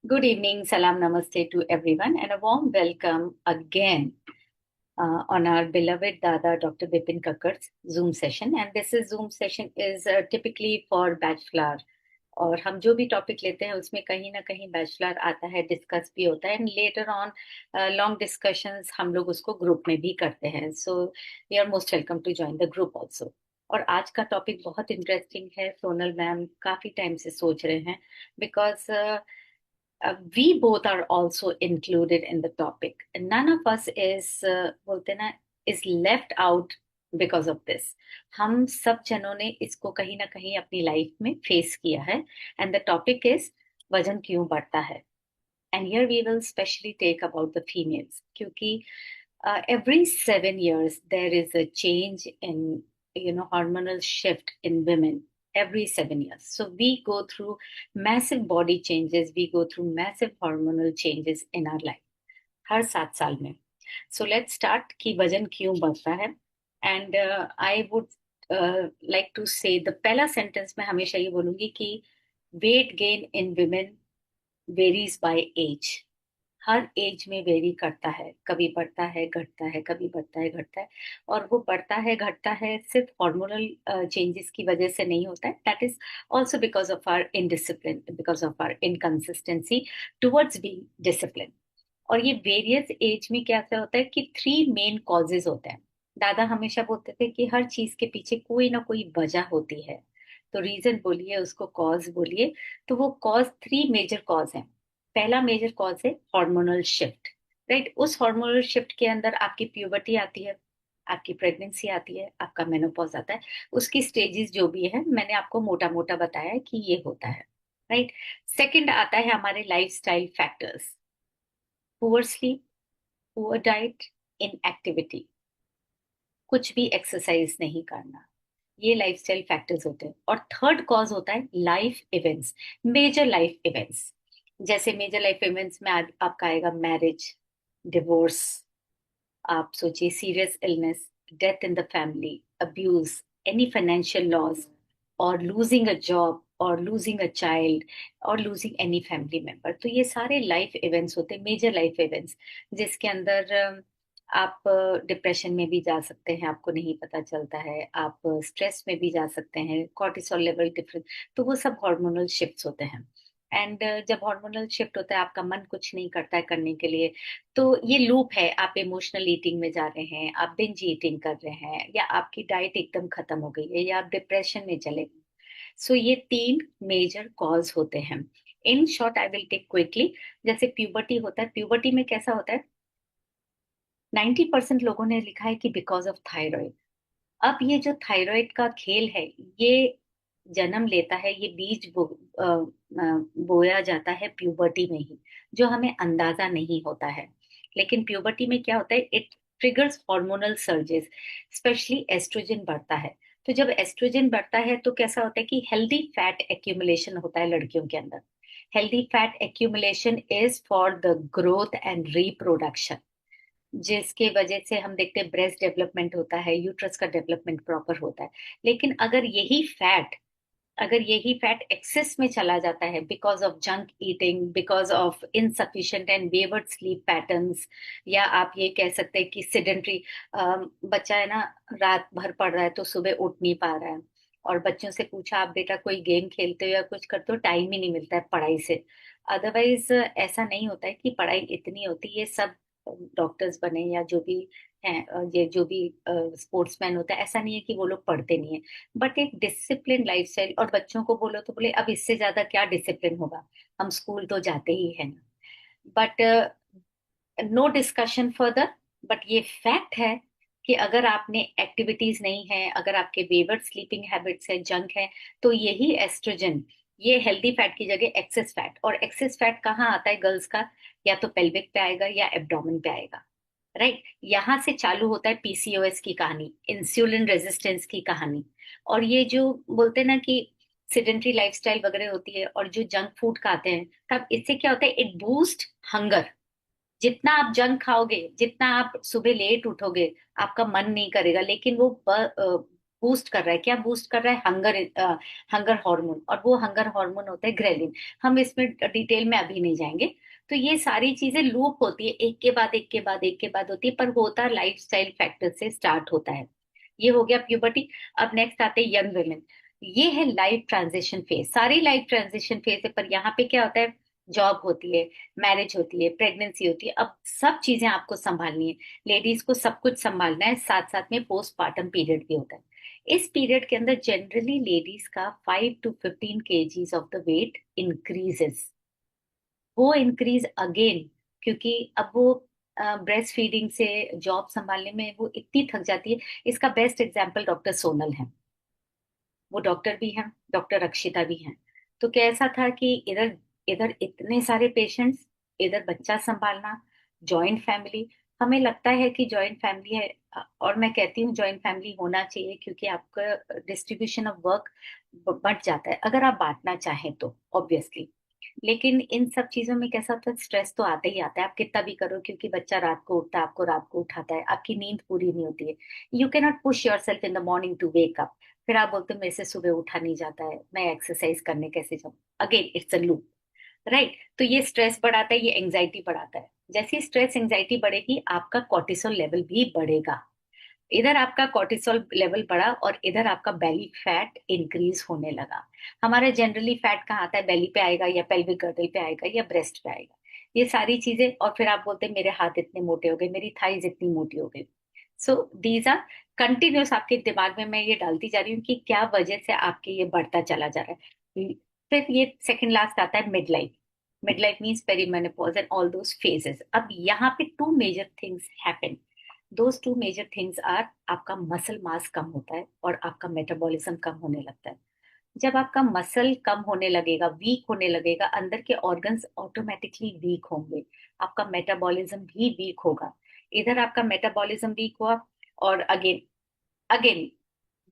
Good evening, salam namaste to everyone, and a warm welcome again on our beloved Dada Dr. Bipin Kakkar's Zoom session. And this is Zoom session is typically for bachelor. और हम जो भी topic लेते हैं उसमें कहीं ना कहीं बैचलर आता है, डिस्कस भी होता है, and later on long discussions हम लोग उसको ग्रुप में भी करते हैं. So you are most welcome to join the group also. और आज का टॉपिक बहुत इंटरेस्टिंग है. सोनल मैम काफी टाइम से सोच रहे हैं because we both are also included in the topic. None of us is बोलते ना is left out because of this. हम सब जनों ने इसको कहीं ना कहीं अपनी लाइफ में फेस किया है. एंड द टॉपिक इज वजन क्यों बढ़ता है. And here we will specially take about the females क्योंकि every 7 years there is a change in hormonal shift in women every 7 years. So we go through massive body changes, we go through massive hormonal changes in our life हर 7 साल में. So let's start कि वजन क्यों बढ़ता है. And I would like to say the पहला sentence में हमेशा ये बोलूंगी कि weight gain in women varies by age. हर एज में वेरी करता है, कभी बढ़ता है घटता है, कभी बढ़ता है घटता है. और वो बढ़ता है घटता है सिर्फ हार्मोनल चेंजेस की वजह से नहीं होता है. That is also because of our indiscipline, because of our inconsistency towards being discipline. और ये वेरियस एज में क्या क्या होता है कि 3 मेन कॉजेज होते हैं. दादा हमेशा बोलते थे कि हर चीज के पीछे कोई ना कोई वजह होती है. तो रीजन बोलिए, उसको कॉज बोलिए. तो वो कॉज 3 मेजर कॉज हैं. पहला मेजर कॉज है हार्मोनल शिफ्ट. राइट. उस हार्मोनल शिफ्ट के अंदर आपकी प्यूबर्टी आती है, आपकी प्रेगनेंसी आती है, आपका मेनोपॉज आता है. उसकी स्टेजेस जो भी है मैंने आपको मोटा मोटा बताया है कि ये होता है. राइट. सेकंड आता है हमारे lifestyle factors. Poor sleep, poor diet, inactivity, कुछ भी एक्सरसाइज नहीं करना, ये लाइफस्टाइल फैक्टर्स होते हैं. और थर्ड कॉज होता है life events, major life events. जैसे मेजर लाइफ इवेंट्स में आपका आएगा मैरिज, डिवोर्स, आप सोचिए serious illness, death in the family, abuse, any financial loss, और लूजिंग अ जॉब, और लूजिंग अ चाइल्ड, और लूजिंग एनी फैमिली मेंबर. तो ये सारे लाइफ इवेंट्स होते हैं, मेजर लाइफ इवेंट्स, जिसके अंदर आप डिप्रेशन में भी जा सकते हैं, आपको नहीं पता चलता है. आप स्ट्रेस में भी जा सकते हैं, कॉर्टिसोल लेवल डिफरेंस. तो वो सब हार्मोनल शिफ्ट्स होते हैं. एंड जब हार्मोनल शिफ्ट होता है आपका मन कुछ नहीं करता है करने के लिए. तो ये लूप है. आप इमोशनल ईटिंग में जा रहे हैं, आप बिंज ईटिंग कर रहे हैं, या आपकी डाइट एकदम खत्म हो गई है, या आप डिप्रेशन में चले गए. सो ये 3 मेजर कॉज होते हैं. In short I will take quickly. जैसे प्यूबर्टी होता है. प्यूबर्टी में कैसा होता है, 90% लोगों ने लिखा है कि बिकॉज ऑफ थायराइड. अब ये जो थायराइड का खेल है, ये जन्म लेता है, ये बीज बोया जाता है प्यूबर्टी में ही, जो हमें अंदाजा नहीं होता है. लेकिन प्यूबर्टी में क्या होता है, it triggers hormonal surges. Specially oestrogen बढ़ता है. तो जब एस्ट्रोजन बढ़ता है तो कैसा होता है कि हेल्दी फैट एक्यूमुलेशन होता है लड़कियों के अंदर. Healthy fat accumulation is for the growth and reproduction, जिसके वजह से हम देखते हैं ब्रेस्ट डेवलपमेंट होता है, यूट्रस का डेवलपमेंट प्रॉपर होता है. लेकिन अगर यही फैट एक्सेस में चला जाता है because of junk eating, because of insufficient and wayward sleep patterns, या आप ये कह सकते हैं कि सिडेंट्री, बच्चा है ना, रात भर पढ़ रहा है तो सुबह उठ नहीं पा रहा है. और बच्चों से पूछा आप बेटा कोई गेम खेलते हो या कुछ करते हो, टाइम ही नहीं मिलता है पढ़ाई से. अदरवाइज ऐसा नहीं होता है कि पढ़ाई इतनी होती है. सब डॉक्टर्स बने या जो भी हैं, ये जो भी स्पोर्ट्समैन होता है, ऐसा नहीं है कि वो लोग पढ़ते नहीं है. बट एक डिसिप्लिन लाइफस्टाइल. और बच्चों को बोलो तो बोले अब इससे ज्यादा क्या डिसिप्लिन होगा, हम स्कूल तो जाते ही है ना. But no discussion further. But ये फैक्ट है कि अगर आपने एक्टिविटीज नहीं है, अगर आपके वेवर्ड स्लीपिंग हैबिट्स है, जंक है, तो यही एस्ट्रोजन, ये हेल्दी फैट की जगह एक्सेस फैट. और एक्सेस फैट कहाँ आता है गर्ल्स का, या तो पेल्विक पे आएगा या एब्डोमेन पे आएगा. राइट. यहाँ से चालू होता है पीसीओएस की कहानी, इंसुलिन रेजिस्टेंस की कहानी. और ये जो बोलते हैं ना कि सिडेंट्री लाइफस्टाइल वगैरह होती है, और जो जंक फूड खाते हैं, तब इससे क्या होता है, इट बूस्ट हंगर. जितना आप जंक खाओगे, जितना आप सुबह लेट उठोगे, आपका मन नहीं करेगा. लेकिन वो बूस्ट कर रहा है, क्या बूस्ट कर रहा है? हंगर हार्मोन, और वो हंगर हार्मोन होता है ग्रेलिन। हम इसमें डिटेल में अभी नहीं जाएंगे। तो ये सारी चीजें लूप होती है, एक के बाद एक के बाद एक के बाद होती है, पर होता लाइफस्टाइल फैक्टर से स्टार्ट होता है। ये हो गया प्यूबर्टी। अब नेक्स्ट आते हैं यंग वुमेन। ये है लाइफ ट्रांजिशन फेज, सारी लाइफ ट्रांजिशन फेज है, पर यहाँ पे क्या होता है? जॉब होती है, मैरिज होती है, प्रेगनेंसी होती है, अब सब चीजें आपको संभालनी है। लेडीज को सब कुछ संभालना है, साथ साथ में पोस्टपार्टम पीरियड भी होता है। इस पीरियड के अंदर जनरली लेडीज का 5 to 15 kgs of the weight increases. वो इंक्रीज अगेन, क्योंकि अब वो ब्रेस्ट फीडिंग से जॉब संभालने में वो इतनी थक जाती है। इसका बेस्ट एग्जाम्पल डॉक्टर सोनल है। वो डॉक्टर भी हैं, डॉक्टर रक्षिता भी हैं। तो कैसा था कि इधर इधर इतने सारे पेशेंट्स, इधर बच्चा संभालना, जॉइंट फैमिली। हमें लगता है कि जॉइंट फैमिली है, और मैं कहती हूँ जॉइंट फैमिली होना चाहिए, क्योंकि आपका डिस्ट्रीब्यूशन ऑफ वर्क बढ़ जाता है अगर आप बांटना चाहें तो, ऑब्वियसली। लेकिन इन सब चीजों में कैसा होता है? स्ट्रेस तो आता ही आता है, आप कितना भी करो, क्योंकि बच्चा रात को उठता है, आपको रात को उठाता है, आपकी नींद पूरी नहीं होती है। You can not push yourself in the morning to wake up. फिर आप बोलते हो मेरे से सुबह उठा नहीं जाता है, मैं एक्सरसाइज करने कैसे जाऊं? Again it's a loop, right? तो ये स्ट्रेस बढ़ाता है, ये एंजाइटी बढ़ाता है। जैसे स्ट्रेस एंजाइटी बढ़ेगी, आपका कॉर्टिसोल लेवल भी बढ़ेगा। इधर आपका कॉर्टिसोल लेवल बढ़ा और इधर आपका बेली फैट इंक्रीज होने लगा। हमारा जनरली फैट कहाँ आता है? बेली पे आएगा, या पेल्विक गर्दल पे आएगा, या ब्रेस्ट पे आएगा। ये सारी चीजें, और फिर आप बोलते हैं मेरे हाथ इतने मोटे हो गए, मेरी थाइज इतनी मोटी हो गई। सो दीज आर कंटिन्यूस, आपके दिमाग में मैं ये डालती जा रही हूँ कि क्या वजह से आपके ये बढ़ता चला जा रहा है। फिर ये सेकंड लास्ट आता है mid life. Mid life means perimenopause and all those phases. अब यहाँ पे two major things happen. Those two major things are, आपका मसल मास कम होता है और आपका मेटाबॉलिज्म कम होने लगता है। जब आपका मसल कम होने लगेगा, वीक होने लगेगा, अंदर के ऑर्गन्स ऑटोमेटिकली वीक होंगे, आपका मेटाबॉलिज्म भी वीक होगा। इधर आपका मेटाबॉलिज्म वीक हुआ, और again again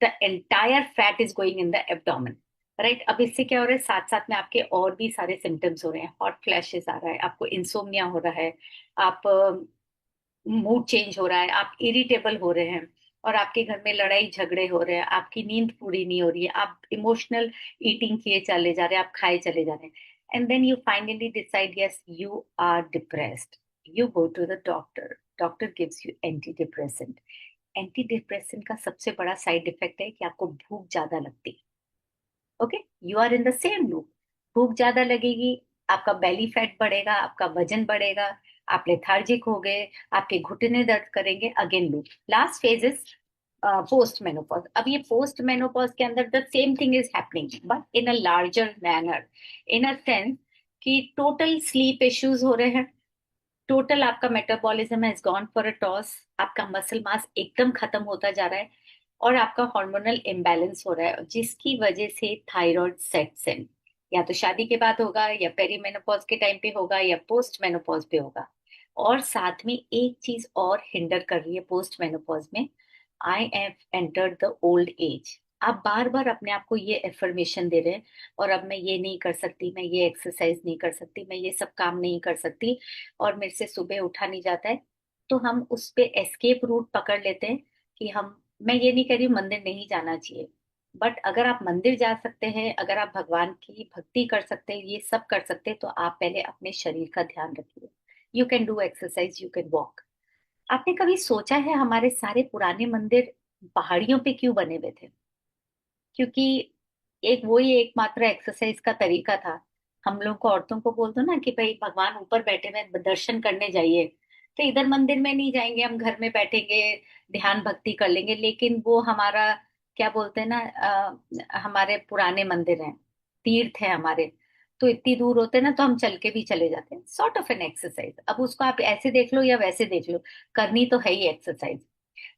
the entire fat is going in the abdomen, right? अब इससे क्या हो रहा है? साथ साथ में आपके और भी सारे सिम्टम्स हो रहे हैं, हॉट फ्लैशेस आ रहा है, आपको इंसोम्निया हो रहा है, आप मूड चेंज हो रहा है, आप इरिटेबल हो रहे हैं, और आपके घर में लड़ाई झगड़े हो रहे हैं, आपकी नींद पूरी नहीं हो रही है, आप इमोशनल ईटिंग किए चले जा रहे हैं, आप खाए चले जा रहे हैं। And then you finally decide, yes you are depressed. You go to the doctor, doctor gives you antidepressant. Antidepressant का सबसे बड़ा साइड इफेक्ट है कि आपको भूख ज्यादा लगती है। Okay, you are in the same loop. भूख ज्यादा लगेगी, आपका बेली फैट बढ़ेगा, आपका वजन बढ़ेगा, आप लेथार्जिक हो गए, आपके घुटने दर्द करेंगे, again loop. Last phase is post menopause. अब ये पोस्ट मेनोपॉज के अंदर the same thing is happening, but in a larger manner, in a sense कि टोटल स्लीप इश्यूज हो रहे हैं, टोटल आपका metabolism has gone for a toss, आपका मसल मास एकदम खत्म होता जा रहा है, और आपका हार्मोनल इम्बैलेंस हो रहा है, जिसकी वजह से थायराइड सेट्स इन। या तो शादी के बाद होगा, या पेरीमेनोपॉज के टाइम पे होगा, या पोस्ट मेनोपॉज पे होगा। और साथ में एक चीज और हिंडर कर रही है पोस्ट मेनोपॉज में, I have entered the old age. आप बार बार अपने आप को ये एफर्मेशन दे रहे हैं, और अब मैं ये नहीं कर सकती, मैं ये एक्सरसाइज नहीं कर सकती, मैं ये सब काम नहीं कर सकती, और मेरे से सुबह उठा नहीं जाता है। तो हम उस पे एस्केप रूट पकड़ लेते हैं कि हम, मैं ये नहीं कह रही हूँ मंदिर नहीं जाना चाहिए, बट अगर आप मंदिर जा सकते हैं, अगर आप भगवान की भक्ति कर सकते हैं, ये सब कर सकते हैं, तो आप पहले अपने शरीर का ध्यान रखिए। You can do exercise, you can walk. आपने कभी सोचा है हमारे सारे पुराने मंदिर पहाड़ियों पे क्यों बने हुए थे? क्योंकि एक वही एकमात्र एक्सरसाइज का तरीका था। हम लोग को, औरतों को बोल दो ना कि भाई भगवान ऊपर बैठे हुए, दर्शन करने जाइए, तो इधर मंदिर में नहीं जाएंगे, हम घर में बैठेंगे, ध्यान भक्ति कर लेंगे। लेकिन वो हमारा, क्या बोलते हैं ना, हमारे पुराने मंदिर हैं, तीर्थ है हमारे, तो इतनी दूर होते हैं ना, तो हम चल के भी चले जाते हैं, सॉर्ट ऑफ एन एक्सरसाइज। अब उसको आप ऐसे देख लो या वैसे देख लो, करनी तो है ही एक्सरसाइज,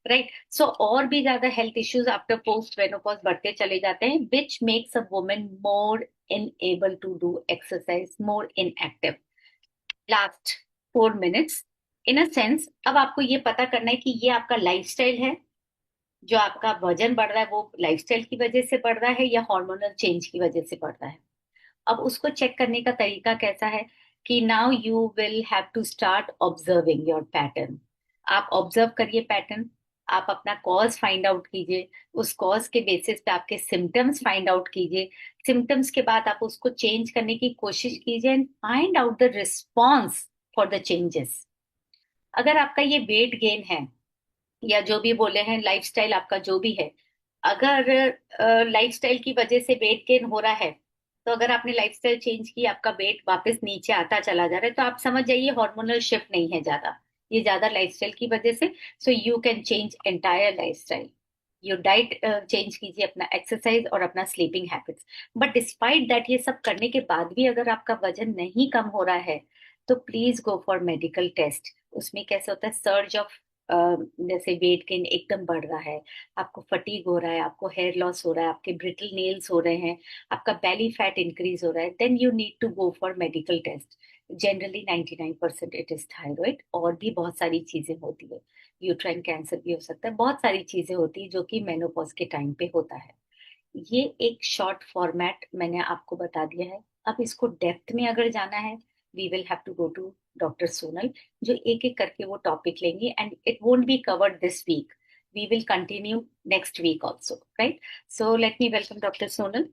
राइट? सो और भी ज्यादा health issues after post menopause बढ़ते चले जाते हैं, which makes a woman more unable to do exercise, more inactive. Last 4 minutes, in a sense, अब आपको ये पता करना है कि ये आपका लाइफस्टाइल है, जो आपका वजन बढ़ रहा है वो लाइफस्टाइल की वजह से बढ़ रहा है, या हार्मोनल चेंज की वजह से बढ़ रहा है। अब उसको चेक करने का तरीका कैसा है? कि now you will have to start observing your pattern. आप ऑब्जर्व करिए पैटर्न। आप अपना कॉज फाइंड आउट कीजिए, उस कॉज के बेसिस पे आपके सिम्टम्स फाइंड आउट कीजिए, सिम्टम्स के बाद आप उसको चेंज करने की कोशिश कीजिए and find out the response for the changes. अगर आपका ये वेट गेन है या जो भी बोले हैं लाइफस्टाइल आपका जो भी है, अगर लाइफस्टाइल की वजह से वेट गेन हो रहा है, तो अगर आपने लाइफस्टाइल चेंज की, आपका वेट वापस नीचे आता चला जा रहा है, तो आप समझ जाइए हार्मोनल शिफ्ट नहीं है ज्यादा, ये ज्यादा लाइफस्टाइल की वजह से। So you can change entire lifestyle, you diet change कीजिए, अपना एक्सरसाइज और अपना sleeping habits. But despite that, ये सब करने के बाद भी अगर आपका वजन नहीं कम हो रहा है, तो please go for medical test. उसमें कैसे होता है, सर्ज ऑफ जैसे वेट गेन एकदम बढ़ रहा है, आपको फटीग हो रहा है, आपको हेयर लॉस हो रहा है, आपके ब्रिटल नेल्स हो रहे हैं, आपका बेली फैट इंक्रीज हो रहा है, then you need to go for medical test. Generally 99% it is thyroid, और भी बहुत सारी चीजें होती है, यूट्राइन कैंसर भी हो सकता है, बहुत सारी चीजें होती है जो कि मेनोपॉज के टाइम पे होता है। ये एक शॉर्ट फॉर्मेट मैंने आपको बता दिया है। अब इसको डेप्थ में अगर जाना है, we will have to go to doctor Sonal, जो एक एक करके वो टॉपिक लेंगे, and it won't be covered this week, we will continue next week also, right? So let me welcome doctor Sonal.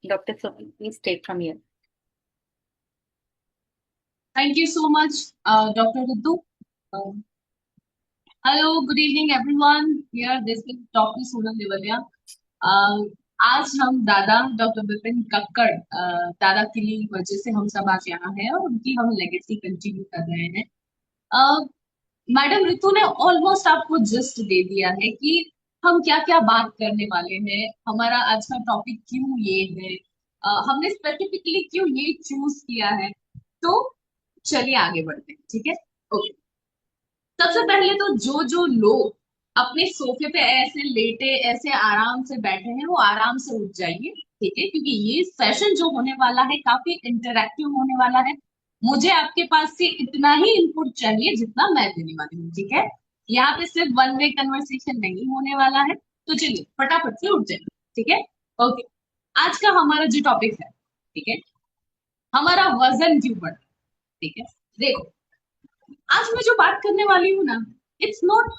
Doctor Sonal, please take from here. Thank you so much, Dr. Ritu. Uh, Hello, good evening, everyone. Here, this is Dr. Sonal Nivalia. आज हम दादा doctor Vipin Kakkar दादा की वजह से हम सब आज यहाँ हैं और उनकी हम लेगेसी कंटिन्यू कर रहे हैं। मैडम रितु ने ऑलमोस्ट आपको जस्ट दे दिया है कि हम क्या क्या बात करने वाले हैं, हमारा आज का टॉपिक क्यों ये है, हमने स्पेसिफिकली क्यों ये चूज किया है। तो चलिए आगे बढ़ते हैं, ठीक है। ओके, सबसे पहले तो जो जो लोग अपने सोफे पे ऐसे लेटे ऐसे आराम से बैठे हैं वो आराम से उठ जाइए, ठीक है, क्योंकि ये सेशन जो होने वाला है काफी इंटरैक्टिव होने वाला है। मुझे आपके पास से इतना ही इनपुट चाहिए जितना मैं देने वाली हूँ, ठीक है। यहाँ पे सिर्फ वन वे कन्वर्सेशन नहीं होने वाला है, तो चलिए फटाफट से उठ जाइए, ठीक है। ओके, आज का हमारा जो टॉपिक है, ठीक है, हमारा वजन क्यों बढ़, ठीक है। देखो, आज मैं जो बात करने वाली हूँ ना, it's not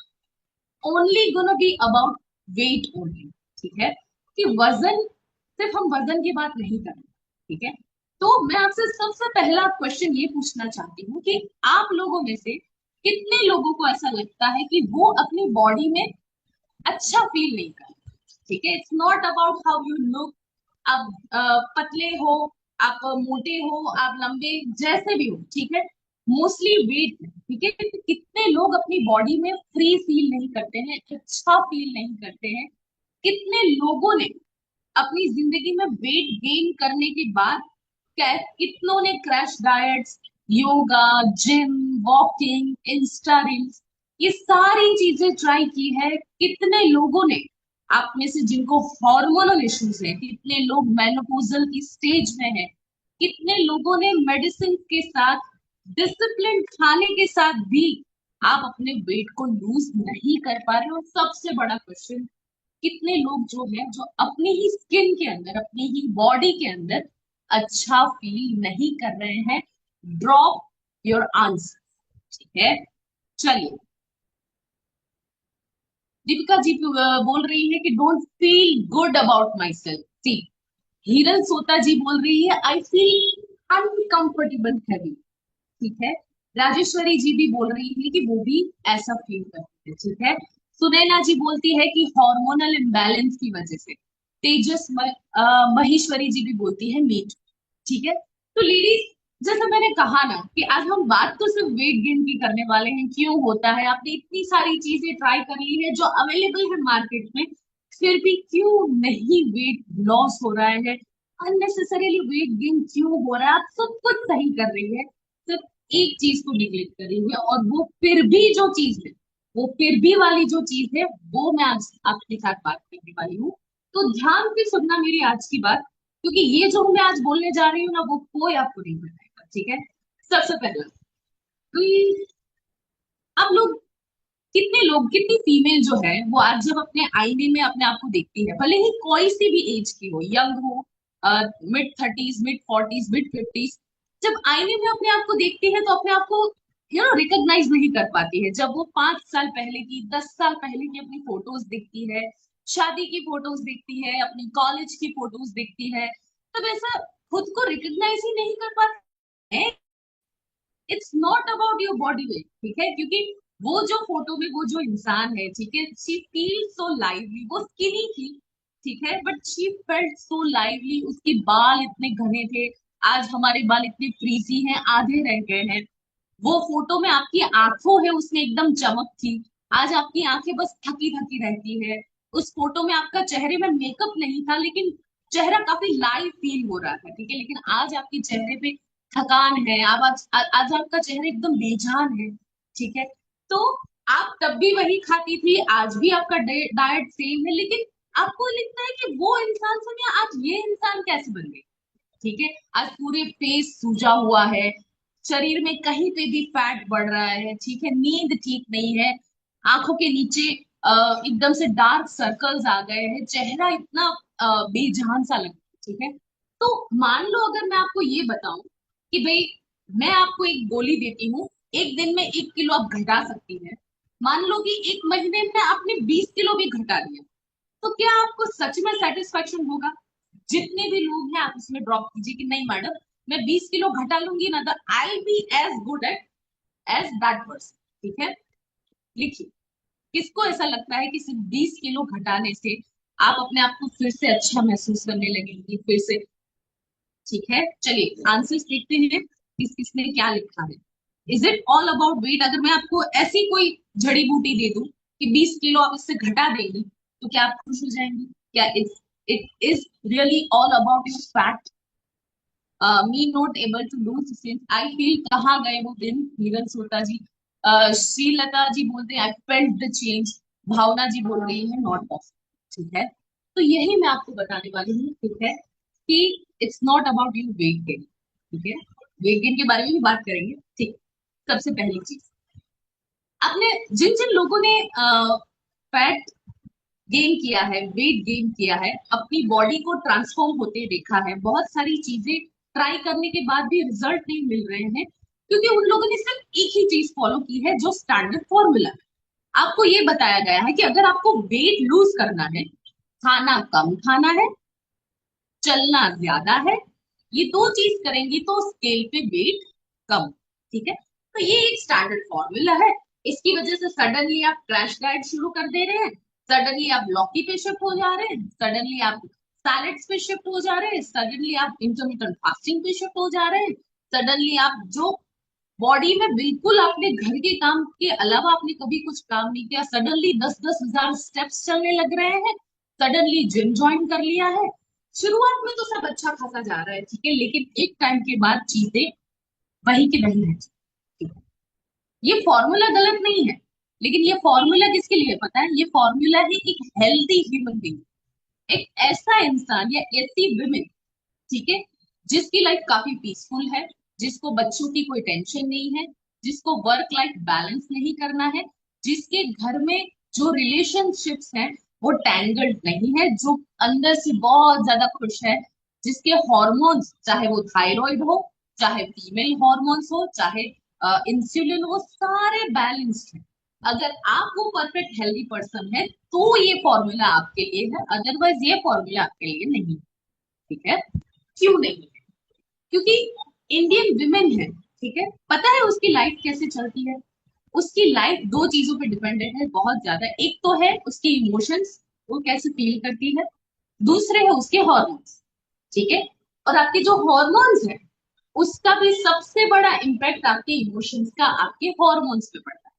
only gonna be about wait only, ठीक है, कि वजन, सिर्फ हम वजन की बात नहीं कर रहे, ठीक है। तो मैं आपसे सबसे पहला क्वेश्चन ये पूछना चाहती हूँ कि आप लोगों में से कितने लोगों को ऐसा लगता है कि वो अपनी बॉडी में अच्छा फील नहीं कर रहे, ठीक है। It's not about how you look, आप पतले हो, आप मोटे हो, आप लंबे, जैसे भी हो, ठीक है। मोस्टली वेट है, ठीक है। कितने लोग अपनी बॉडी में फ्री फील नहीं करते हैं, अच्छा फील नहीं करते हैं। कितने लोगों ने अपनी जिंदगी में वेट गेन करने के बाद कितनों ने crash diets, yoga, gym, walking, Insta reels, ये सारी चीजें ट्राई की है। कितने लोगों ने, आप में से जिनको हार्मोनल इश्यूज है, कितने लोग मेनोपॉजल की स्टेज में है, कितने लोगों ने मेडिसिन के साथ, डिसिप्लिन खाने के साथ भी आप अपने वेट को लूज नहीं कर पा रहे हो। सबसे बड़ा क्वेश्चन, कितने लोग जो है जो अपनी ही स्किन के अंदर, अपनी ही बॉडी के अंदर अच्छा फील नहीं कर रहे हैं। ड्रॉप योर आंसर, ठीक है। चलिए, दीपिका जी बोल रही है कि don't feel good about myself. See, Hiral Sota ji बोल रही है आई फील अनकंफर्टेबल हैवी, ठीक है। राजेश्वरी जी भी बोल रही है कि वो भी ऐसा फील करती है, ठीक है। सुनैना जी बोलती है कि हार्मोनल इम्बैलेंस की वजह से। तेजस महेश्वरी जी भी बोलती है मीट, ठीक है। तो लेडीज, जैसा मैंने कहा ना कि आज हम बात तो सिर्फ वेट गेन की करने वाले हैं, क्यों होता है, आपने इतनी सारी चीजें ट्राई कर ली है जो अवेलेबल है मार्केट में, फिर भी क्यों नहीं वेट लॉस हो रहा है, अननेसेसरीली वेट गेन क्यों हो रहा है। आप सब कुछ सही कर रही है, सिर्फ एक चीज को निग्लेक्ट कर रही है, और वो फिर भी जो चीज है, वो फिर भी वाली जो चीज है, वो मैं आज आपके साथ बात करने वाली हूँ। तो ध्यान से सुनना मेरी आज की बात, क्योंकि ये जो मैं आज बोलने जा रही हूँ ना, वो कोई आपको नहीं बताएगा, ठीक है। सबसे पहला, तो ये आप लोग, कितने लोग, कितनी फीमेल जो है वो आज जब अपने आईने में अपने आप को देखती है, भले ही कोई सी भी एज की हो, यंग हो, mid 30s, mid 40s, mid 50s, जब आईने में अपने आप को देखती है तो अपने आप को रिकॉग्नाइज नहीं कर पाती है। जब वो 5 साल पहले की, 10 साल पहले की अपनी फोटोज दिखती है, शादी की फोटोज दिखती है, अपनी कॉलेज की फोटोज दिखती है, तब ऐसा खुद को रिकॉग्नाइज ही नहीं कर पाते हैं। It's not about your body weight, ठीक है, क्योंकि वो जो फोटो में वो जो इंसान है, ठीक है, शी फील सो लाइवली, वो स्किनी थी, ठीक है, but she felt so lively, उसके बाल इतने घने थे। आज हमारे बाल इतने फ्रीजी हैं, आधे रह गए हैं। वो फोटो में आपकी आंखों है उसमें एकदम चमक थी, आज आपकी आंखें बस थकी थकी रहती है। उस फोटो में आपका चेहरे में मेकअप नहीं था, लेकिन चेहरा काफी लाइव फील हो रहा था, ठीक है, लेकिन आज आपके चेहरे पे थकान है, आप आज आपका चेहरा एकदम बेजान है, ठीक है। तो आप तब भी वही खाती थी, आज भी आपका डाइट सेम है, लेकिन आपको लगता है कि वो इंसान से मैं आज ये इंसान कैसे बन गई, ठीक है। आज पूरे फेस सूजा हुआ है, शरीर में कहीं पे भी फैट बढ़ रहा है, ठीक है, नींद ठीक नहीं है, आंखों के नीचे एकदम से डार्क सर्कल्स आ गए हैं, चेहरा इतना बेजान सा लगता है, ठीक है। तो मान लो अगर मैं आपको ये बताऊं कि भाई मैं आपको एक गोली देती हूँ, एक दिन में 1 किलो आप घटा सकती है, मान लो कि एक महीने में आपने 20 किलो भी घटा दिया, तो क्या आपको सच में सेटिस्फेक्शन होगा? जितने भी लोग हैं आप उसमें ड्रॉप कीजिए कि नहीं मैडम, मैं 20 किलो घटा लूंगी ना, तो I be as good at as that person, ठीक है। लिखिए, किसको ऐसा लगता है कि सिर्फ 20 किलो घटाने से आप अपने आप को फिर से अच्छा महसूस करने लगेंगी फिर से, ठीक है। चलिए आंसर्स देखते हैं किस किसने क्या लिखा है। Is it all about wait? अगर मैं आपको ऐसी कोई जड़ी बूटी दे दूं कि 20 किलो आप इससे घटा देंगी, तो क्या आप खुश हो जाएंगी? क्या it is really all about your fat? Me not able to lose since I feel, कहाँ गए वो दिन? नीरज सोता जी, श्रीलता जी बोलते हैं आई फेल्ट द चेंज, भावना जी बोल रही है नॉट ऑफ, ठीक है। तो यही मैं आपको बताने वाली हूँ, ठीक है, कि it's not about you weight gain, ठीक है। वेट गेन के बारे में भी बात करेंगे, ठीक। सबसे पहली चीज, आपने जिन जिन लोगों ने फैट गेन किया है, वेट गेन किया है, अपनी बॉडी को ट्रांसफॉर्म होते देखा है, बहुत सारी चीजें ट्राई करने के बाद भी रिजल्ट नहीं मिल रहे हैं, क्योंकि उन लोगों ने सिर्फ एक ही चीज फॉलो की है, जो स्टैंडर्ड फॉर्मूला है। आपको ये बताया गया है कि अगर आपको वेट लूज करना है, खाना कम खाना है, चलना ज्यादा है, ये दो चीज करेंगी तो स्केल पे वेट कम, ठीक है। तो ये एक स्टैंडर्ड फॉर्मूला है। इसकी वजह से सडनली आप क्रैश डाइट शुरू कर दे रहे हैं, सडनली आप लौकी पे शिफ्ट हो जा रहे हैं, सडनली आप सैलेड्स पे शिफ्ट हो जा रहे हैं, सडनली आप इंटरमिटेंट फास्टिंग पे शिफ्ट हो जा रहे हैं, सडनली आप जो बॉडी में बिल्कुल आपने घर के काम के अलावा आपने कभी कुछ काम नहीं किया, सडनली 10-10 हजार स्टेप्स चलने लग रहे हैं, सडनली जिम ज्वाइन कर लिया है। शुरुआत में तो सब अच्छा खासा जा रहा है, ठीक है, लेकिन एक टाइम के बाद चीजें वही की वही रह जाती है। ये फॉर्मूला गलत नहीं है, लेकिन ये फॉर्मूला किसके लिए पता है? ये फॉर्मूला है एक हेल्दी ह्यूमन बींग, एक ऐसा इंसान या ऐसी विमेन, ठीक है, जिसकी लाइफ काफी पीसफुल है, जिसको बच्चों की कोई टेंशन नहीं है, जिसको वर्क लाइफ बैलेंस नहीं करना है, जिसके घर में जो रिलेशनशिप्स हैं वो टैंगल्ड नहीं है, जो अंदर से बहुत ज्यादा खुश है, जिसके हॉर्मोन्स, चाहे वो थायराइड हो, चाहे फीमेल हॉर्मोन्स हो, चाहे इंसुलिन हो, सारे बैलेंस्ड है। अगर आप वो परफेक्ट हेल्दी पर्सन है, तो ये फॉर्मूला आपके लिए है, अदरवाइज ये फॉर्मूला आपके लिए नहीं, ठीक है। क्यों नहीं है? क्योंकि इंडियन विमेन है, ठीक है, पता है उसकी लाइफ कैसे चलती है? उसकी लाइफ दो चीजों पे डिपेंडेंट है बहुत ज्यादा। एक तो है उसके इमोशंस, वो कैसे फील करती है, दूसरे है उसके हॉर्मोन्स, ठीक है। और आपके जो हॉर्मोन्स है, उसका भी सबसे बड़ा इम्पैक्ट आपके इमोशंस का आपके हॉर्मोन्स पे पड़ता है।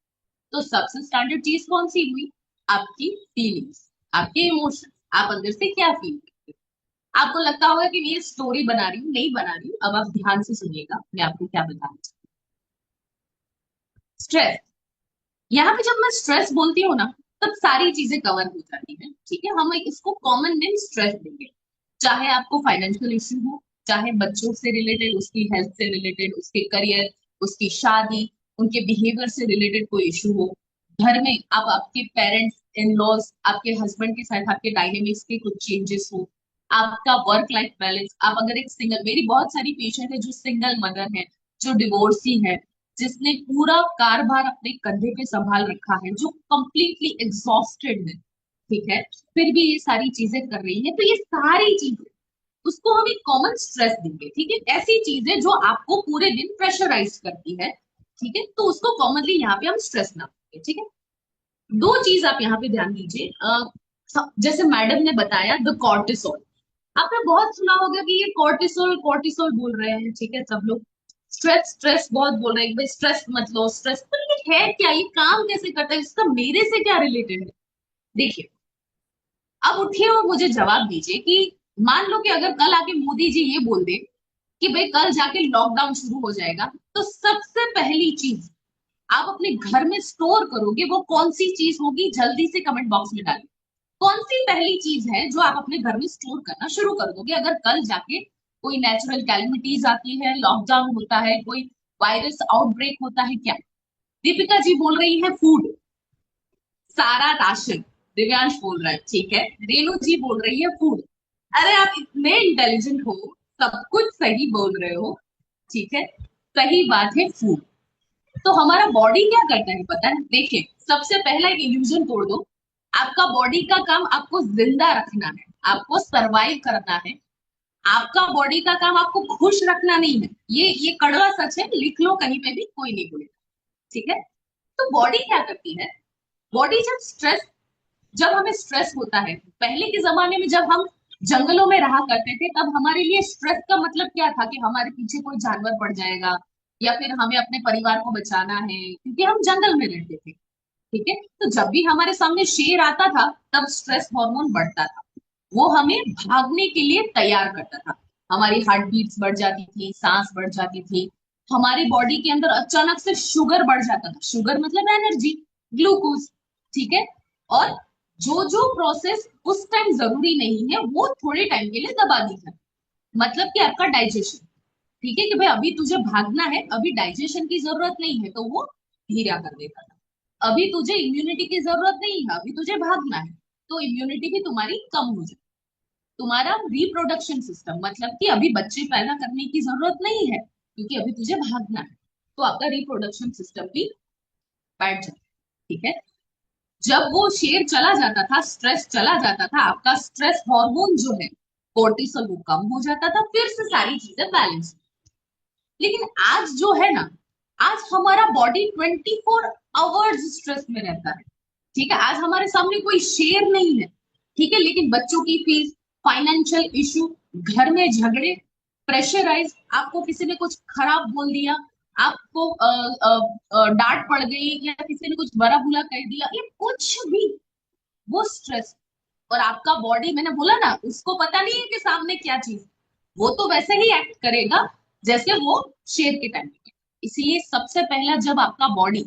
तो सबसे स्टैंडर्ड चीज कौन सी हुई? आपकी फीलिंग्स, आपके इमोशंस, आप अंदर से क्या फील करते हो। आपको लगता होगा कि मैं ये स्टोरी बना रही हूँ, नहीं बना रही हूँ, अब आप ध्यान से सुनिएगा मैं आपको क्या बताना चाहती हूँ। स्ट्रेस, यहाँ पे जब मैं स्ट्रेस बोलती हूँ ना, तब सारी चीजें कवर हो जाती हैं, ठीक है। हम इसको कॉमन नेम स्ट्रेस देंगे। चाहे आपको फाइनेंशियल इश्यू हो, चाहे बच्चों से रिलेटेड, उसकी हेल्थ से रिलेटेड, उसके करियर, उसकी शादी, उनके बिहेवियर से रिलेटेड कोई इशू हो, घर में आप आपके पेरेंट्स, इन लॉज, आपके हस्बैंड के साथ आपके डायनेमिक्स के कुछ चेंजेस हो, आपका वर्क लाइफ बैलेंस, आप अगर एक सिंगल, मेरी बहुत सारी पेशेंट है जो सिंगल मदर है, जो डिवोर्सी है, जिसने पूरा कारभार अपने कंधे पे संभाल रखा है, जो कंप्लीटली एग्जॉस्टेड है, ठीक है, फिर भी ये सारी चीजें कर रही है, तो ये सारी चीजें उसको हम एक कॉमन स्ट्रेस देंगे, ठीक है। ऐसी चीजें जो आपको पूरे दिन प्रेशराइज करती है, ठीक है, तो उसको कॉमनली यहाँ पे हम स्ट्रेस नाम देंगे, ठीक है। दो चीज आप यहाँ पे ध्यान दीजिए। जैसे मैडम ने बताया द कॉर्टिसोल, आपने बहुत सुना होगा कि ये कॉर्टिसोल कॉर्टिसोल बोल रहे हैं, ठीक है, सब लोग स्ट्रेस स्ट्रेस बहुत बोल रहे हैं, भाई स्ट्रेस मत लो स्ट्रेस, पर ये है क्या, ये काम कैसे करता है, इसका मेरे से क्या रिलेटेड है। देखिए, अब उठिए और मुझे जवाब दीजिए कि मान लो कि अगर कल आके मोदी जी ये बोल दे कि भाई कल जाके लॉकडाउन शुरू हो जाएगा, तो सबसे पहली चीज आप अपने घर में स्टोर करोगे वो कौन सी चीज होगी, जल्दी से कमेंट बॉक्स में डालिए। कौन सी पहली चीज है जो आप अपने घर में स्टोर करना शुरू कर दोगे अगर कल जाके कोई नेचुरल कैलेमिटीज आती है, लॉकडाउन होता है, कोई वायरस आउटब्रेक होता है, क्या? दीपिका जी बोल रही है फूड, सारा राशन। दिव्यांश बोल रहा है, ठीक है। रेणु जी बोल रही है फूड। अरे आप इतने इंटेलिजेंट हो, सब कुछ सही बोल रहे हो, ठीक है, सही बात है फूड। तो हमारा बॉडी क्या करता है पता है? देखिए, सबसे पहला एक इल्यूजन तोड़ दो। आपका बॉडी का काम आपको जिंदा रखना है, आपको सरवाइव करना है। आपका बॉडी का काम आपको खुश रखना नहीं है। ये कड़वा सच है, लिख लो कहीं पे भी, कोई नहीं बोलेगा, ठीक है। तो बॉडी क्या करती है? बॉडी जब हमें स्ट्रेस होता है, पहले के जमाने में जब हम जंगलों में रहा करते थे, तब हमारे लिए स्ट्रेस का मतलब क्या था कि हमारे पीछे कोई जानवर पड़ जाएगा, या फिर हमें अपने परिवार को बचाना है, क्योंकि हम जंगल में रहते थे, ठीक है। तो जब भी हमारे सामने शेर आता था, तब स्ट्रेस हार्मोन बढ़ता था, वो हमें भागने के लिए तैयार करता था। हमारी हार्ट बीट्स बढ़ जाती थी, सांस बढ़ जाती थी, हमारी बॉडी के अंदर अचानक से शुगर बढ़ जाता था। शुगर मतलब एनर्जी, ग्लूकोज, ठीक है। और जो जो प्रोसेस उस टाइम जरूरी नहीं है, वो थोड़े टाइम के लिए दबा दी जाए। मतलब कि आपका डाइजेशन, ठीक है, कि भाई अभी तुझे भागना है, अभी डाइजेशन की जरूरत नहीं है, तो वो धीरा कर देता था। अभी तुझे इम्यूनिटी की जरूरत नहीं है, अभी तुझे भागना है, तो इम्यूनिटी भी तुम्हारी कम हो जाए। तुम्हारा रिप्रोडक्शन सिस्टम, मतलब कि अभी बच्चे पैदा करने की जरूरत नहीं है, क्योंकि अभी तुझे भागना है, तो आपका रिप्रोडक्शन सिस्टम भी बैठ जाता है, ठीक है। जब वो शेर चला जाता था, स्ट्रेस चला जाता था, आपका स्ट्रेस हार्मोन जो है कोर्टिसोल, वो कम हो जाता था, फिर से सारी चीजें बैलेंस। लेकिन आज जो है ना, आज हमारा बॉडी 24 आवर्स स्ट्रेस में रहता है, ठीक है। आज हमारे सामने कोई शेर नहीं है, ठीक है, लेकिन बच्चों की फीस, फाइनेंशियल इशू, घर में झगड़े, प्रेशराइज, आपको किसी ने कुछ खराब बोल दिया, आपको डांट पड़ गई, या किसी ने कुछ बड़ा बुरा कह दिया, ये कुछ भी, वो स्ट्रेस। और आपका बॉडी, मैंने बोला ना, उसको पता नहीं है कि सामने क्या चीज, वो तो वैसे ही एक्ट करेगा जैसे वो शेर के टाइम पे। इसलिए सबसे पहला, जब आपका बॉडी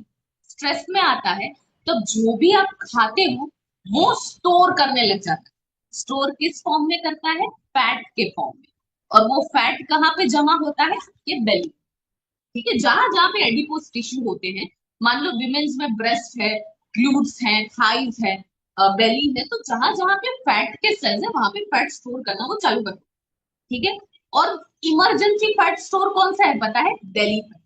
स्ट्रेस में आता है, तो जो भी आप खाते हो वो स्टोर करने लग जाता है। स्टोर किस फॉर्म में करता है? फैट के फॉर्म में। और वो फैट कहाँ पे जमा होता है? ये बेली, ठीक है, जहां जहां पे एडिपोज टिश्यू होते हैं। मान लो विमेन्स में ब्रेस्ट है, ग्लूट्स है, थाइज है, बेली है, तो जहां जहां पे फैट के सेल्स है, वहां पे फैट स्टोर करना वो चालू करते हैं, ठीक है। और इमरजेंसी फैट स्टोर कौन सा है पता है? Belly fat.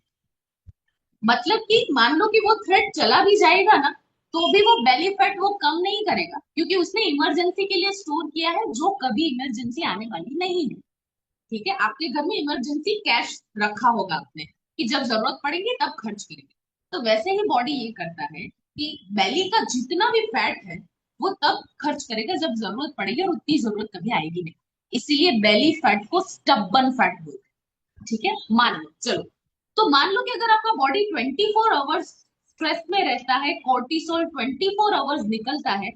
मतलब कि मान लो कि वो थ्रेड चला भी जाएगा ना, तो भी वो बेली फैट वो कम नहीं करेगा, क्योंकि उसने इमरजेंसी के लिए स्टोर किया है, जो कभी इमरजेंसी आने वाली नहीं है, ठीक है। आपके घर में इमरजेंसी कैश रखा होगा आपने, कि जब जरूरत पड़ेगी तब खर्च करेंगे। तो वैसे ही बॉडी ये करता है कि बेली का जितना भी फैट है, वो तब खर्च करेगा जब जरूरत पड़ेगी, और उतनी जरूरत कभी आएगी नहीं। इसीलिए बेली फैट को स्टबन फैट बोलते हैं, ठीक है। मान लो, चलो, तो मान लो कि अगर आपका बॉडी 24 आवर्स स्ट्रेस में रहता है, कोर्टिसोल 24 आवर्स निकलता है,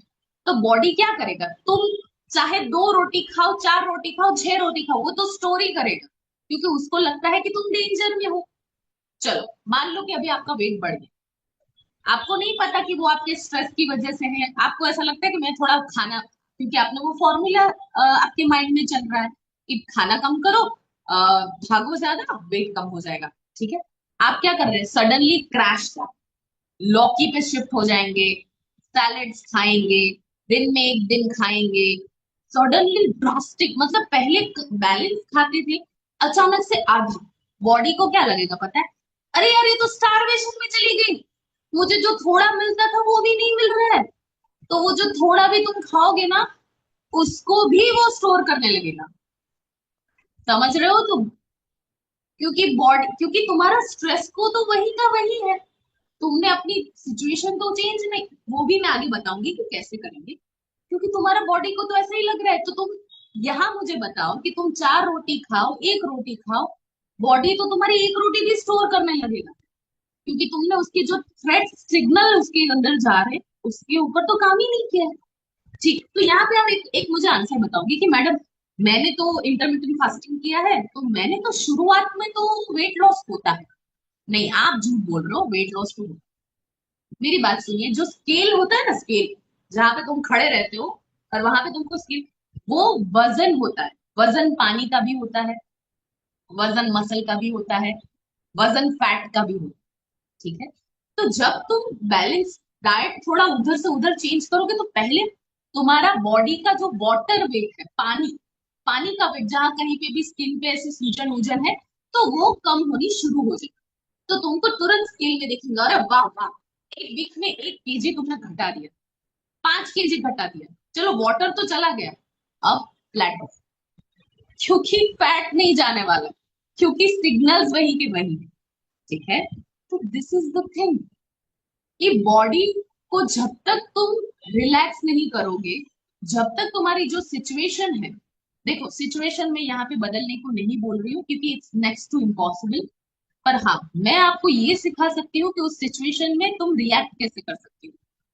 तो बॉडी क्या करेगा? तुम चाहे 2 रोटी खाओ, 4 रोटी खाओ, 6 रोटी खाओ, वो तो स्टोर ही करेगा, क्योंकि उसको लगता है कि तुम डेंजर में हो। चलो, मान लो कि अभी आपका वेट बढ़ गया, आपको नहीं पता कि वो आपके स्ट्रेस की वजह से है, आपको ऐसा लगता है कि मैं थोड़ा खाना, क्योंकि आपने वो फॉर्मूला आपके माइंड में चल रहा है कि खाना कम करो, भागो ज्यादा, वेट कम हो जाएगा, ठीक है। आप क्या कर रहे हैं? सडनली क्रैश, लौकी पे शिफ्ट हो जाएंगे, सैलेड्स खाएंगे, दिन में एक दिन खाएंगे, सडनली ड्रास्टिक, मतलब पहले बैलेंस खाते थे, अचानक से आधा। बॉडी को क्या लगेगा पता है? अरे यार ये तो स्टारवेशन में चली गई, मुझे जो थोड़ा मिलता था वो भी नहीं मिल रहा है। तो वो जो थोड़ा भी तुम खाओगे ना, उसको भी वो स्टोर करने लगेगा। समझ रहे हो तुम? क्योंकि तुम्हारा स्ट्रेस को तो वही का वही है। तुमने अपनी सिचुएशन तो चेंज नहीं, वो भी मैं आगे बताऊंगी कि कैसे करेंगे, क्योंकि तुम्हारा बॉडी को तो ऐसा ही लग रहा है। तो तुम यहाँ मुझे बताओ कि तुम 4 रोटी खाओ, 1 रोटी खाओ, बॉडी तो तुम्हारी 1 रोटी भी स्टोर करने लगेगा, क्योंकि तुमने उसके जो थ्रेड सिग्नल उसके अंदर जा रहे हैं उसके ऊपर तो काम ही नहीं किया है। ठीक, तो यहाँ पे आप एक मुझे आंसर बताओगे कि मैडम मैंने तो इंटरमिटेंट फास्टिंग किया है, तो मैंने तो शुरुआत में तो वेट लॉस होता है। नहीं, आप झूठ बोल रहे हो, वेट लॉस तो होता है। मेरी बात सुनिए, जो स्केल होता है ना, स्केल जहां पे तुम खड़े रहते हो और वहां पे तुमको स्केल, वो वजन होता है। वजन पानी का भी होता है, वजन मसल का भी होता है, वजन फैट का भी होता है। ठीक है, तो जब तुम बैलेंस डाइट थोड़ा उधर से उधर चेंज करोगे, तो पहले तुम्हारा बॉडी का जो वाटर वेट है, पानी पानी का वेट, जहां कहीं पे भी स्किन पे ऐसे सूजन वूजन है, तो वो कम होनी शुरू हो जाएगी। तो तुमको तुरंत स्केल में देखेंगे, अरे वाह वाह, 1 वीक में 1 केजी तुमने घटा दिया, 5 केजी घटा दिया, चलो वाटर तो चला गया। अब फ्लैट ऑफ, क्योंकि फैट नहीं जाने वाला, क्योंकि सिग्नल्स वही के वही है। ठीक है, तो दिस इज द थिंग कि बॉडी को जब तक तुम रिलैक्स नहीं करोगे, जब तक तुम्हारी जो सिचुएशन है, देखो सिचुएशन में यहाँ पे बदलने को नहीं बोल रही हूँ क्योंकि इट्स नेक्स्ट टू इम्पॉसिबल, पर हाँ मैं आपको ये सिखा सकती हूँ कि उस सिचुएशन में तुम रिएक्ट कैसे कर सकती हो,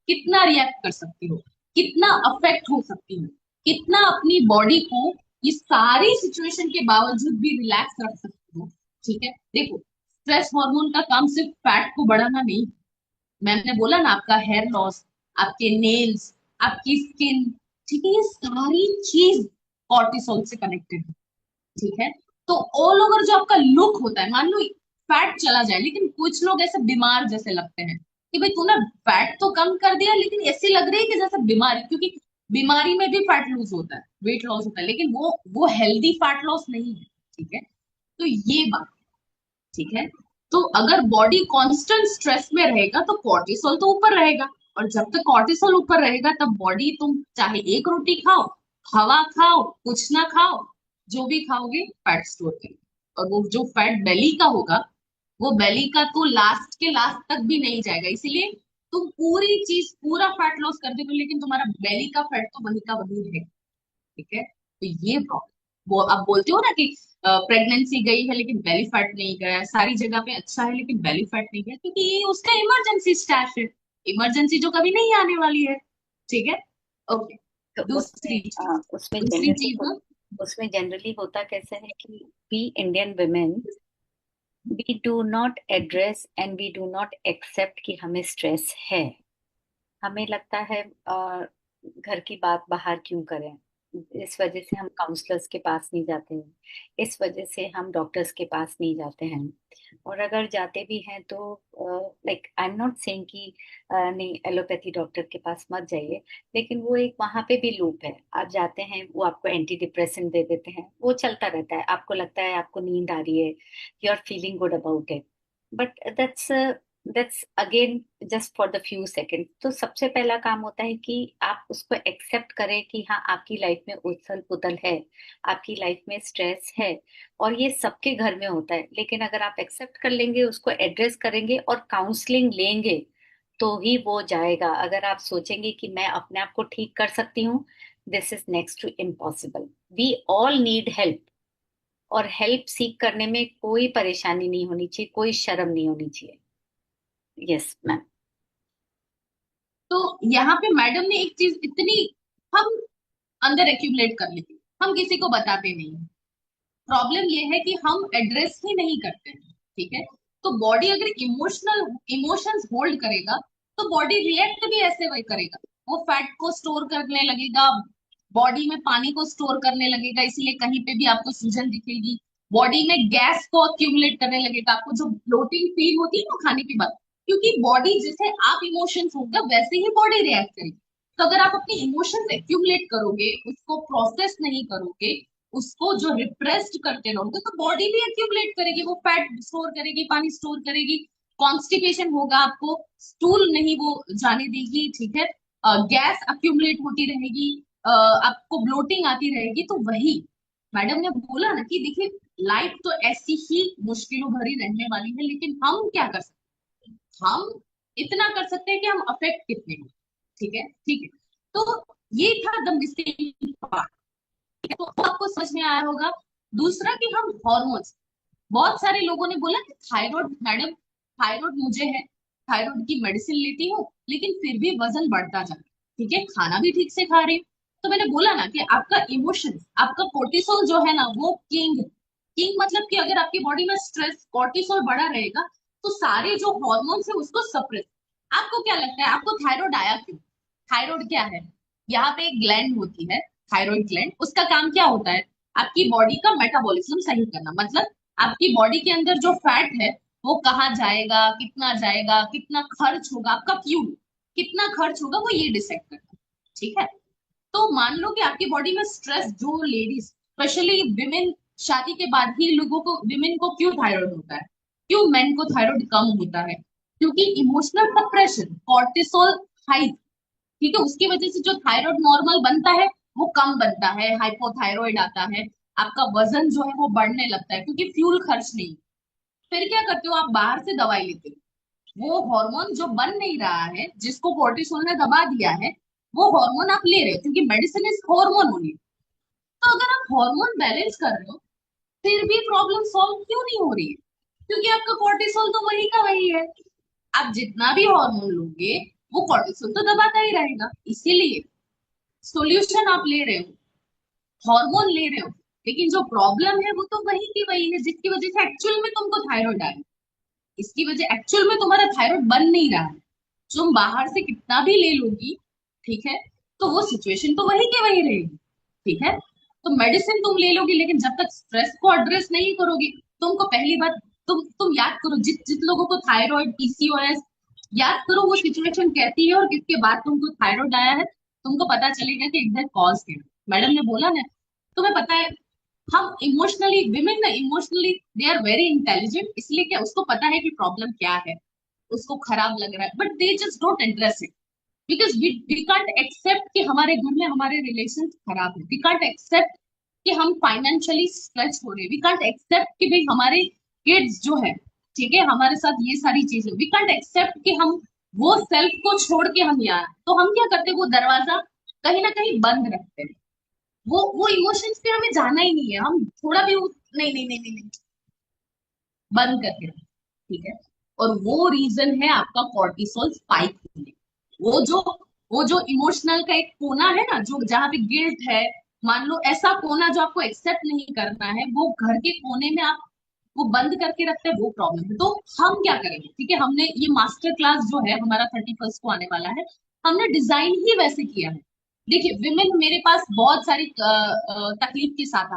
कितना रिएक्ट कर सकती हो, कितना अफेक्ट हो सकती हो, कितना अपनी बॉडी को ये सारी सिचुएशन के बावजूद भी रिलैक्स रख सकती हो। ठीक है, देखो स्ट्रेस हार्मोन का काम सिर्फ फैट को बढ़ाना नहीं, मैंने बोला ना, आपका हेयर लॉस, आपके नेल्स, आपकी स्किन, ठीक है, ये सारी चीज कॉर्टिसोल से कनेक्टेड है। ठीक है, तो ऑल ओवर जो आपका लुक होता है, मान लो फैट चला जाए, लेकिन कुछ लोग ऐसे बीमार जैसे लगते हैं कि भाई तूने फैट तो कम कर दिया लेकिन ऐसे लग रही है कि जैसे बीमारी, क्योंकि बीमारी में भी फैट लूज होता है, वेट लॉस होता है, लेकिन वो हेल्दी फैट लॉस नहीं है। ठीक है, तो ये बात, ठीक है, तो अगर बॉडी कांस्टेंट स्ट्रेस में रहेगा तो कॉर्टिसोल तो ऊपर रहेगा, और जब तक कॉर्टिसोल ऊपर रहेगा तब बॉडी, तुम चाहे 1 रोटी खाओ, हवा खाओ, कुछ ना खाओ, जो भी खाओगे फैट स्टोर करेगी। और वो जो फैट बेली का होगा, वो बेली का तो लास्ट के लास्ट तक भी नहीं जाएगा, इसीलिए तुम पूरी चीज पूरा फैट लॉस कर देते हो लेकिन तुम्हारा बेली का फैट तो वही का वही रहेगा। ठीक है, तो ये प्रॉब्लम, वो आप बोलते हो ना कि प्रेगनेंसी गई है लेकिन बेली फैट नहीं गया, सारी जगह पे अच्छा है लेकिन बेली फैट नहीं गया, क्योंकि ये उसका इमरजेंसी स्टैश है, इमरजेंसी जो कभी नहीं आने वाली है। ठीक है, ओके। तो दूसरी चीज, उसमें दूसरी जनरली चीज ना, उसमें जनरली होता कैसे है कि we Indian women, we do not address and we do not accept कि हमें स्ट्रेस है। हमें लगता है घर की बात बाहर क्यों करें। इस वजह से हम काउंसलर्स के पास नहीं जाते हैं, इस वजह से हम डॉक्टर्स के पास नहीं जाते हैं। और अगर जाते भी हैं तो like I am not saying कि नहीं एलोपैथी डॉक्टर के पास मत जाइए, लेकिन वो एक वहां पे भी लूप है। आप जाते हैं, वो आपको एंटी डिप्रेसेंट दे देते हैं, वो चलता रहता है, आपको लगता है आपको नींद आ रही है, you are feeling good about it, but that's again just for the few second. तो सबसे पहला काम होता है कि आप उसको एक्सेप्ट करें कि हाँ आपकी लाइफ में उथल पुथल है, आपकी लाइफ में स्ट्रेस है, और ये सबके घर में होता है। लेकिन अगर आप एक्सेप्ट कर लेंगे, उसको एड्रेस करेंगे और काउंसलिंग लेंगे, तो ही वो जाएगा। अगर आप सोचेंगे कि मैं अपने आप को ठीक कर सकती हूँ, this is next to impossible. We all need help, और हेल्प सीख करने में कोई परेशानी नहीं होनी चाहिए, कोई शर्म नहीं होनी चाहिए। Yes ma'am. तो यहाँ पे मैडम ने एक चीज इतनी, हम अंदर एक्यूमुलेट कर लेते हैं, हम किसी को बताते नहीं हैं। प्रॉब्लम ये है कि हम एड्रेस ही नहीं करते हैं। ठीक है, तो बॉडी अगर इमोशंस होल्ड करेगा, तो बॉडी रिएक्ट भी ऐसे वही करेगा, वो फैट को स्टोर करने लगेगा, बॉडी में पानी को स्टोर करने लगेगा, इसीलिए कहीं पे भी आपको सूजन दिखेगी, बॉडी में गैस को अक्यूमुलेट करने लगेगा, आपको जो ब्लोटिंग फील होती है ना खाने के बाद, क्योंकि बॉडी जैसे आप इमोशंस होगा वैसे ही बॉडी रिएक्ट करेगी। तो अगर आप अपनी इमोशंस एक्यूमुलेट करोगे, उसको प्रोसेस नहीं करोगे, उसको जो रिप्रेस्ड करते रहोगे तो बॉडी भी एक्यूमुलेट करेगी, वो फैट स्टोर करेगी, पानी स्टोर करेगी, कॉन्स्टिपेशन होगा, आपको स्टूल नहीं वो जाने देगी, ठीक है, गैस अक्यूमुलेट होती रहेगी, आपको ब्लोटिंग आती रहेगी। तो वही मैडम ने बोला ना कि देखिए लाइफ तो ऐसी ही मुश्किलों भरी रहने वाली है, लेकिन हम क्या कर सकते हैं? हम इतना कर सकते हैं कि हम अफेक्ट कितने हैं। ठीक है, ठीक है। तो ये था द मिसिंग पार्ट। तो आपको समझ में आया होगा। दूसरा कि हम हॉर्मोन्स, बहुत सारे लोगों ने बोला कि थायराइड मैडम, थायराइड मुझे है, थायराइड की मेडिसिन लेती हूँ लेकिन फिर भी वजन बढ़ता जा रहा है, ठीक है, खाना भी ठीक से खा रही हूँ। तो मैंने बोला ना कि आपका इमोशन, आपका कोर्टिसोल जो है ना वो किंग, किंग मतलब कि अगर आपकी बॉडी में स्ट्रेस कोर्टिसोल बढ़ा रहेगा तो सारे जो हॉर्मोन्स है उसको सप्रेस। आपको क्या लगता है आपको थायराइड आया क्यों? थायराइड क्या है? यहाँ पे एक ग्लैंड होती है, थायराइड ग्लैंड, उसका काम क्या होता है? आपकी बॉडी का मेटाबॉलिज्म सही करना, मतलब आपकी बॉडी के अंदर जो फैट है वो कहाँ जाएगा, कितना खर्च होगा, आपका फ्यूल कितना खर्च होगा, वो ये डिसाइड करता है। ठीक है। तो मान लो कि आपकी बॉडी में स्ट्रेस, जो लेडीज स्पेशली विमेन, शादी के बाद ही लोगों को, विमेन को क्यों थायराइड होता है, क्यों मेन को थायराइड कम होता है? क्योंकि इमोशनल सप्रेशन, कॉर्टिसोल हाई, ठीक है, उसकी वजह से जो थायराइड नॉर्मल बनता है वो कम बनता है, हाइपोथायरॉइड आता है, आपका वजन जो है वो बढ़ने लगता है क्योंकि फ्यूल खर्च नहीं। फिर क्या करते हो आप? बाहर से दवाई लेते हो, वो हार्मोन जो बन नहीं रहा है, जिसको कोर्टिसोल ने दबा दिया है, वो हार्मोन आप ले रहे हो क्योंकि मेडिसिन इज हार्मोन ओनली। तो अगर आप हार्मोन बैलेंस कर रहे हो फिर भी प्रॉब्लम सॉल्व क्यों नहीं हो रही है? क्योंकि आपका कोर्टिसोल तो वही का वही है। आप जितना भी हार्मोन लोगे वो कोर्टिसोल तो दबाता ही रहेगा। इसीलिए सॉल्यूशन आप ले रहे हो, हार्मोन ले रहे हो, लेकिन जो प्रॉब्लम है वो तो वही की वही है, जिसकी वजह से एक्चुअल में तुमको थायराइड आया। इसकी वजह एक्चुअल में तुम्हारा थायराइड बन नहीं रहा है। तुम बाहर से कितना भी ले लोगी, ठीक है, तो वो सिचुएशन तो वही की वही रहेगी। ठीक है। तो मेडिसिन तुम ले लोगी लेकिन जब तक स्ट्रेस को एड्रेस नहीं करोगी, तुमको पहली बात, तुम याद करो, जित जित लोगों को थायराइड, पीसीओएस, याद करो वो सिचुएशन कैसी है और किसके बाद तुमको थायराइड आया है, तुमको पता चलेगा कि एग्जैक्ट कॉज क्या है। मैडम ने बोला ना, तुम्हें पता है, हम इमोशनली, विमेन ना emotionally they are very intelligent, इसलिए क्या उसको पता है कि प्रॉब्लम क्या है, उसको खराब लग रहा है, but they just don't address it because we can't accept कि हमारे घर में हमारे रिलेशन खराब है, वी कांट एक्सेप्ट कि हम फाइनेंशियली स्ट्रेस हो रहे, वी कांट एक्सेप्ट कि भाई हमारे किड्स जो है, ठीक है, हमारे साथ ये सारी चीजें, वी कांट एक्सेप्ट कि हम वो सेल्फ को छोड़ के हम यहाँ आए। तो हम क्या करते हैं, वो दरवाजा कहीं ना कहीं बंद रखते हैं, वो इमोशंस पे हमें जाना ही नहीं है, हम थोड़ा भी नहीं नहीं नहीं नहीं, नहीं बंद करके रखें, ठीक है। और वो रीजन है आपका कॉर्टिसोल स्पाइक होने। वो जो वो जो इमोशनल का एक कोना है ना, जो जहाँ पे गिल्ट है, मान लो ऐसा कोना जो आपको एक्सेप्ट नहीं करना है, वो घर के कोने में आप वो बंद करके रखते हैं, वो प्रॉब्लम है। तो हम क्या करेंगे, ठीक है, हमने ये मास्टर क्लास जो है हमारा 31st को आने वाला है, हमने डिजाइन ही वैसे किया है। देखिए विमेन मेरे पास बहुत सारी तकलीफ के साथ